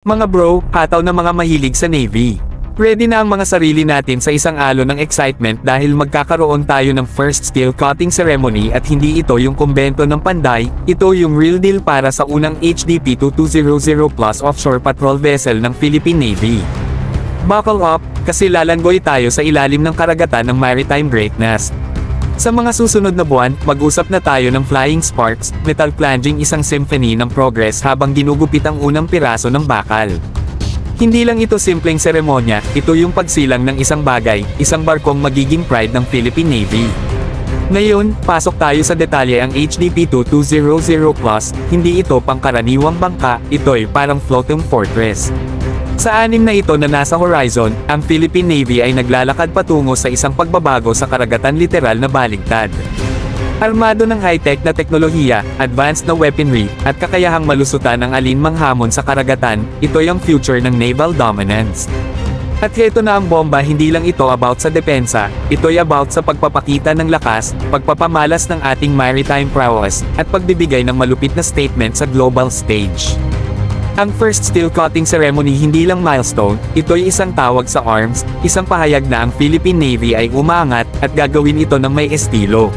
Mga bro, hataw na mga mahilig sa Navy. Ready na ang mga sarili natin sa isang alon ng excitement dahil magkakaroon tayo ng first steel cutting ceremony at hindi ito yung kumbento ng Panday, ito yung real deal para sa unang HDP 2200 Plus offshore patrol vessel ng Philippine Navy. Buckle up, kasi lalanggoy tayo sa ilalim ng karagatan ng maritime greatness. Sa mga susunod na buwan, mag-usap na tayo ng flying sparks, metal plunging isang symphony ng progress habang ginugupit ang unang piraso ng bakal. Hindi lang ito simpleng seremonya, ito yung pagsilang ng isang bagay, isang barkong magiging pride ng Philippine Navy. Ngayon, pasok tayo sa detalye ang HDP 2200 Plus, hindi ito pangkaraniwang bangka, ito'y parang floating fortress. Sa anim na ito na nasa horizon, ang Philippine Navy ay naglalakad patungo sa isang pagbabago sa karagatan literal na baligtad. Armado ng high-tech na teknolohiya, advanced na weaponry, at kakayahang malusutan ang alinmang hamon sa karagatan, ito'y ang future ng naval dominance. At heto na ang bomba, hindi lang ito about sa depensa, ito'y about sa pagpapakita ng lakas, pagpapamalas ng ating maritime prowess, at pagbibigay ng malupit na statement sa global stage. Ang first steel cutting ceremony hindi lang milestone, ito'y isang tawag sa arms, isang pahayag na ang Philippine Navy ay umaangat, at gagawin ito ng may estilo.